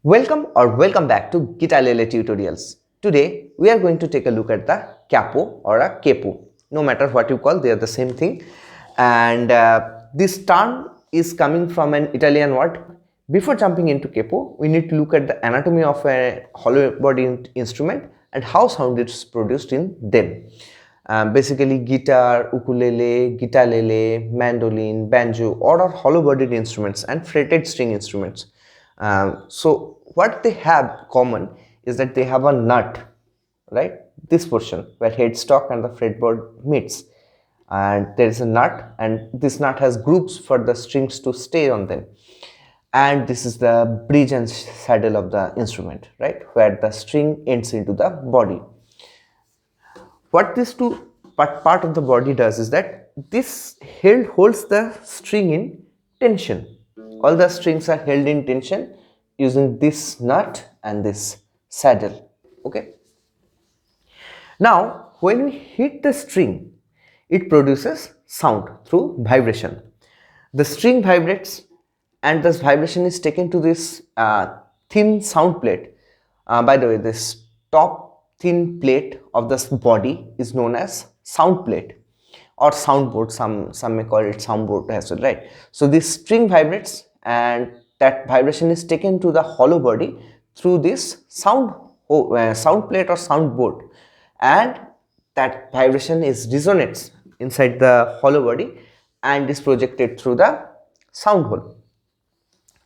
Welcome back to Guitarlele Tutorials. Today we are going to take a look at the Capo or a Capo. No matter what you call, they are the same thing. And this term is coming from an Italian word. Before jumping into Capo, we need to look at the anatomy of a hollow body instrument and how sound is produced in them. Basically, guitar, ukulele, guitarlele, mandolin, banjo, all are hollow bodied instruments and fretted string instruments. So what they have common is that they have a nut, right? This portion where headstock and the fretboard meets, and there is a nut, and this nut has grooves for the strings to stay on them. And this is the bridge and saddle of the instrument, right, where the string ends into the body. What this part of the body does is that this holds the string in tension. All the strings are held in tension using this nut and this saddle. Okay. Now, when we hit the string, it produces sound through vibration. The string vibrates, and this vibration is taken to this thin sound plate. By the way, this top thin plate of this body is known as sound plate or soundboard. Some may call it soundboard as well, right? So this string vibrates, and that vibration is taken to the hollow body through this sound plate or soundboard, and that vibration resonates inside the hollow body and is projected through the sound hole,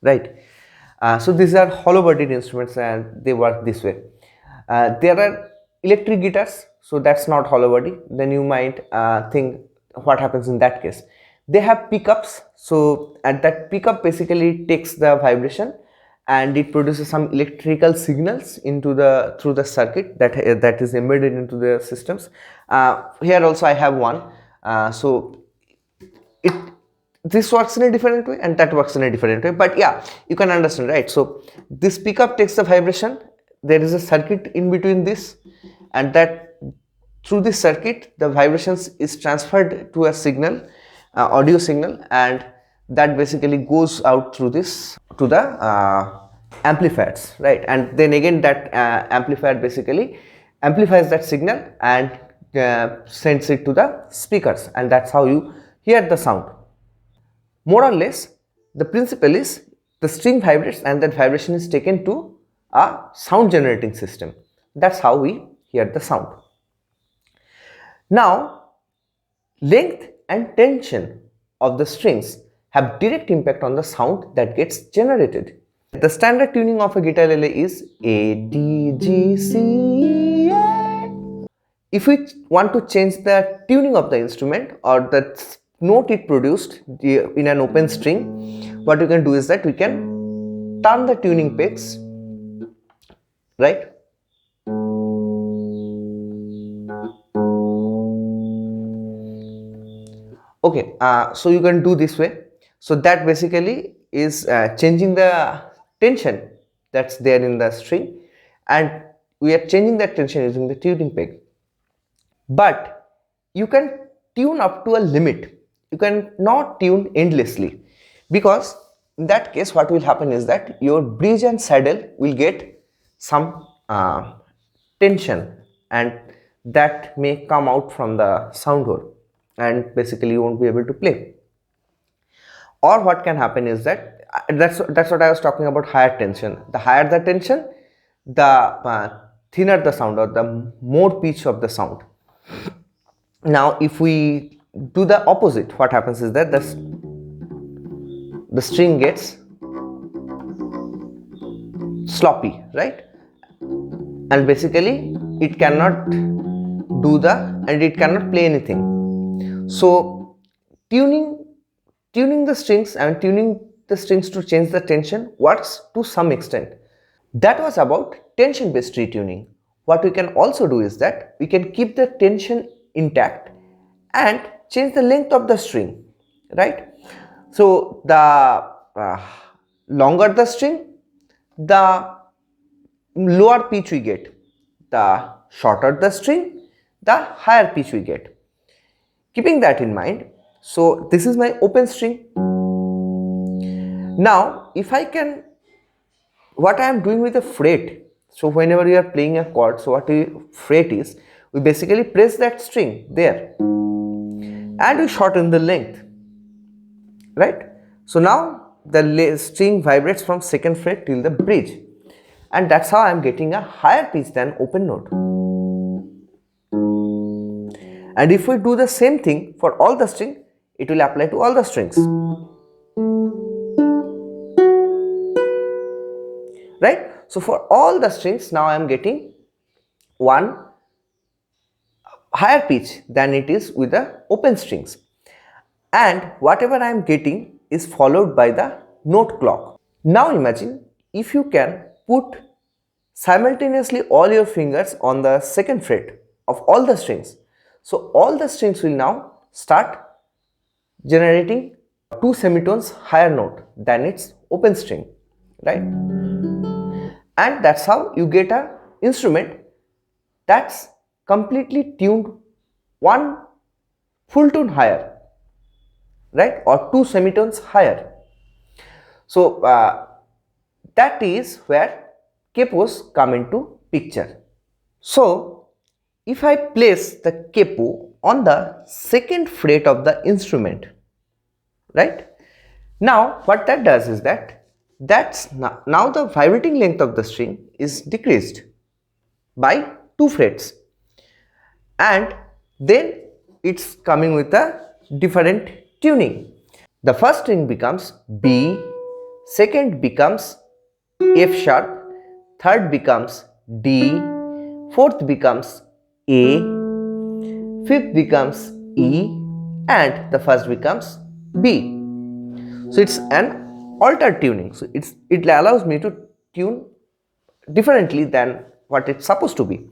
right? So these are hollow bodied instruments and they work this way. There are electric guitars, so that's not hollow body. Then you might think, what happens in that case? They have pickups, so at that pickup basically takes the vibration and it produces some electrical signals into through the circuit that is embedded into the systems. Here also I have one. So this works in a different way and that works in a different way, but yeah, you can understand, right? So this pickup takes the vibration, there is a circuit in between this, and that through this circuit the vibrations is transferred to a signal, audio signal, and that basically goes out through this to the amplifiers, right? And then again that amplifier basically amplifies that signal and sends it to the speakers, and that's how you hear the sound. More or less, the principle is the string vibrates and that vibration is taken to a sound generating system. That's how we hear the sound. Now, length and tension of the strings have direct impact on the sound that gets generated. The standard tuning of a guitarlele is A, D, G, C, A. If we want to change the tuning of the instrument or the note it produced in an open string, what we can do is that we can turn the tuning pegs, right? Okay, so you can do this way. So that basically is changing the tension that's there in the string, and we are changing that tension using the tuning peg. But you can tune up to a limit. You can not tune endlessly, because in that case what will happen is that your bridge and saddle will get some tension, and that may come out from the sound hole and basically you won't be able to play. Or what can happen is that that's what I was talking about, higher tension. The higher the tension, the thinner the sound or the more pitch of the sound. Now if we do the opposite, what happens is that the string gets sloppy, right? And basically it cannot it cannot play anything. So tuning the strings and tuning the strings to change the tension works to some extent. That was about tension based retuning. What we can also do is that we can keep the tension intact and change the length of the string, right? So the longer the string, the lower pitch we get. The shorter the string, the higher pitch we get. Keeping that in mind, so this is my open string. Now if I can what I am doing with a fret, so whenever you are playing a chord, so what we fret is, we basically press that string there and we shorten the length, right? So now the string vibrates from second fret till the bridge, and that's how I am getting a higher pitch than open note. And if we do the same thing for all the string, it will apply to all the strings, right? So for all the strings, now I am getting one higher pitch than it is with the open strings, and whatever I am getting is followed by the note clock. Now imagine if you can put simultaneously all your fingers on the second fret of all the strings. So all the strings will now start generating two semitones higher note than its open string, right? And that's how you get a instrument that's completely tuned one full tone higher, right, or two semitones higher. So that is where capos come into picture. So if I place the capo on the second fret of the instrument, right, now what that does is that now the vibrating length of the string is decreased by 2 frets, and then it's coming with a different tuning. The first string becomes B, second becomes F sharp, third becomes D, fourth becomes A, fifth becomes E, and the first becomes B. So it's an altered tuning. So it allows me to tune differently than what it's supposed to be.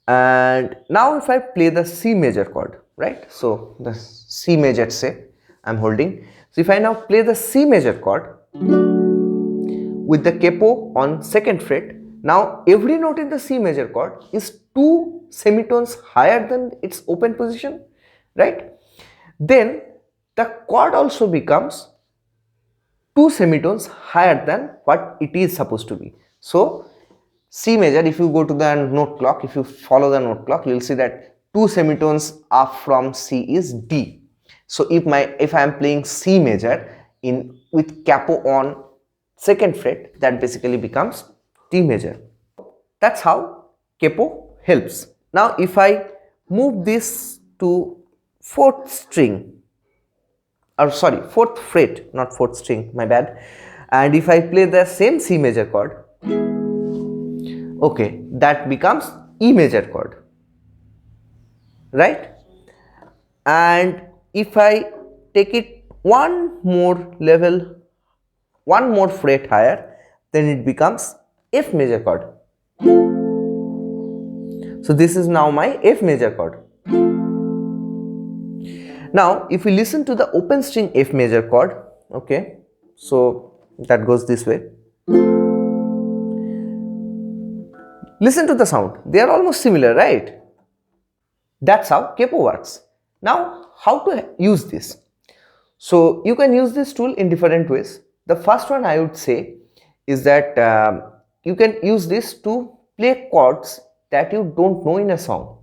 And now if I play the C major chord, right? So the C major, say I'm holding. So if I now play the C major chord with the capo on second fret, now every note in the C major chord is 2 semitones higher than its open position, right? Then the chord also becomes 2 semitones higher than what it is supposed to be. So C major, if you go to the note clock, if you follow the note clock, you will see that 2 semitones up from C is D. So if I am playing C major with capo on second fret, that basically becomes D major. That's how capo helps. Now if I move this to fourth string, or sorry, fourth fret, not fourth string, my bad, and if I play the same C major chord, okay, that becomes E major chord, right? And if I take it one more level, one more fret higher, then it becomes F major chord. So this is now my F major chord. Now if we listen to the open string F major chord, okay, so that goes this way. Listen to the sound, they are almost similar, right? That's how capo works. Now how to use this? So you can use this tool in different ways. The first one I would say is that you can use this to play chords that you don't know in a song.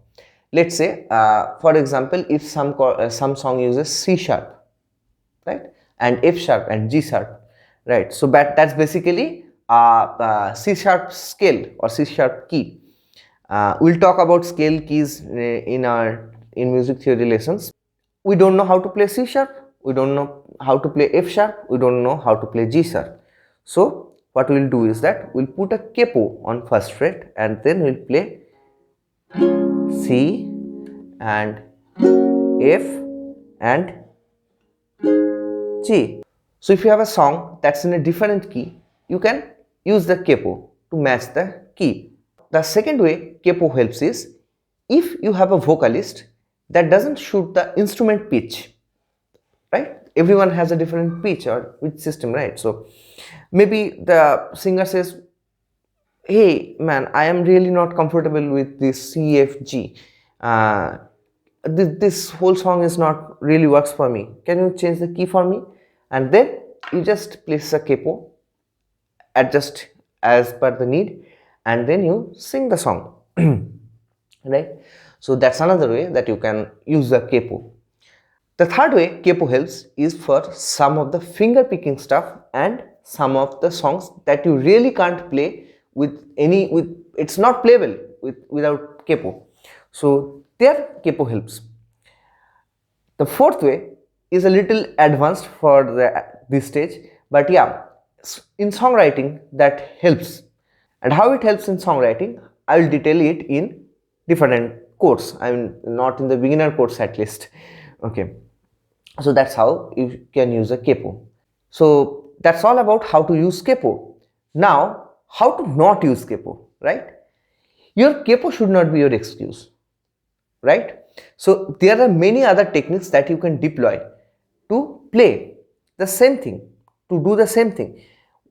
Let's say for example, if some song uses C sharp, right, and F sharp and G sharp, right, so that's basically C sharp scale or C sharp key. We'll talk about scale keys in music theory lessons. We don't know how to play C sharp, we don't know how to play F sharp, we don't know how to play G sharp. So what we'll do is that we'll put a capo on first fret and then we'll play C and F and G. So if you have a song that's in a different key, you can use the capo to match the key. The second way capo helps is if you have a vocalist that doesn't shoot the instrument pitch, right? Everyone has a different pitch or pitch system, right? So maybe the singer says, hey man, I am really not comfortable with this C, F, G. This whole song is not really works for me. Can you change the key for me? And then you just place a capo, adjust as per the need, and then you sing the song. Right? So that's another way that you can use the capo. The third way capo helps is for some of the finger picking stuff and some of the songs that you really can't play with it's not playable without capo. So there capo helps. The fourth way is a little advanced for this stage, but yeah, in songwriting that helps. And how it helps in songwriting, I will detail it in different course. I mean, not in the beginner course at least. Okay, so that's how you can use a capo. So that's all about how to use capo. Now, how to not use capo, right? Your capo should not be your excuse, right? So there are many other techniques that you can deploy to play the same thing, to do the same thing.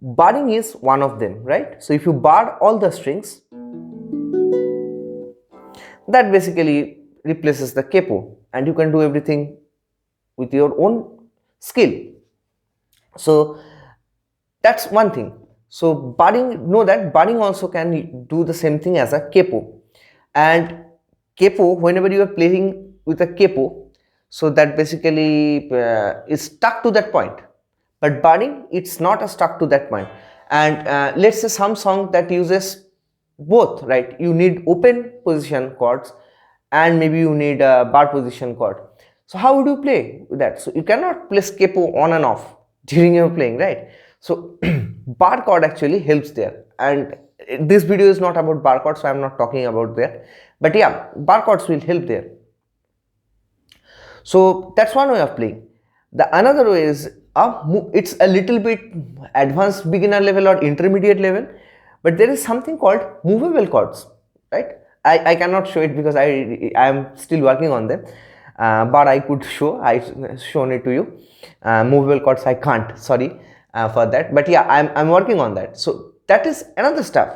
Barring is one of them, right? So if you bar all the strings, that basically replaces the capo, and you can do everything with your own skill. So that's one thing. So barring, know that barring also can do the same thing as a capo. And capo, whenever you are playing with a capo, so that basically is stuck to that point. But barring, it's not stuck to that point. And let's say some song that uses both, right? You need open position chords and maybe you need a bar position chord. So how would you play with that? So you cannot place capo on and off during your playing, right? So bar chord actually helps there, and this video is not about bar chords, so I am not talking about that, but yeah, bar chords will help there. So that's one way of playing. The another way is it's a little bit advanced beginner level or intermediate level, but there is something called movable chords, right? I cannot show it because I am still working on them, but I could show. I've shown it to you. Movable chords I can't, sorry for that, but yeah, I'm working on that. So that is another stuff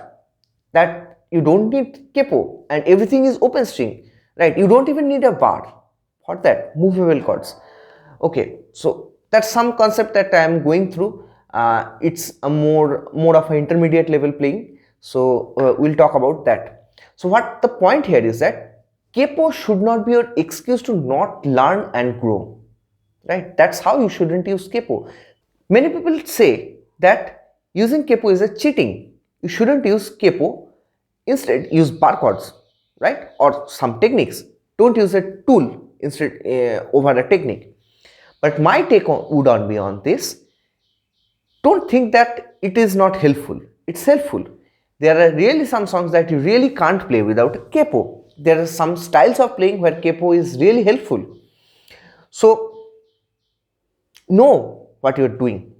that you don't need capo and everything is open string, right? You don't even need a bar for that, movable chords. Okay, so that's some concept that I am going through. It's a more of an intermediate level playing, so we'll talk about that. So what the point here is that capo should not be your excuse to not learn and grow, right? That's how you shouldn't use capo. Many people say that using capo is a cheating. You shouldn't use capo. Instead, use bar chords, right? Or some techniques. Don't use a tool instead over a technique. But my take would on be on this. Don't think that it is not helpful. It's helpful. There are really some songs that you really can't play without capo. There are some styles of playing where capo is really helpful. So know what you're doing,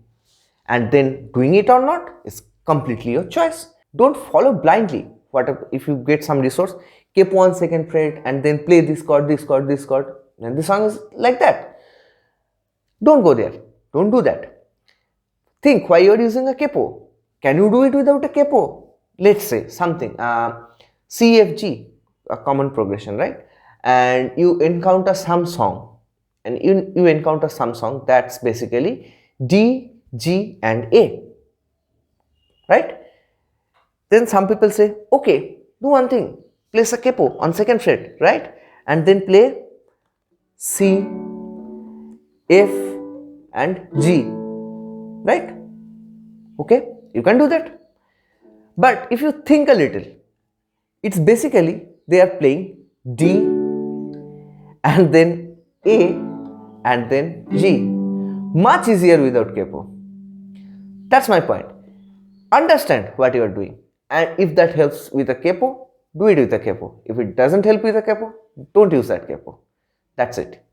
and then doing it or not is completely your choice. Don't follow blindly. What if you get some resource, capo on second fret and then play this chord, this chord, this chord, and the song is like that. Don't go there. Don't do that. Think why you're using a capo. Can you do it without a capo? Let's say something C, F, G, a common progression, right? And you encounter some song, and you encounter some song that's basically D, G, and A, right? Then some people say, okay, do one thing, place a capo on second fret, right? And then play C, F, and G, right? Okay, you can do that. But if you think a little, it's basically they are playing D and then A and then G. Much easier without capo. That's my point. Understand what you are doing, and if that helps with a capo, do it with a capo. If it doesn't help with a capo, don't use that capo. That's it.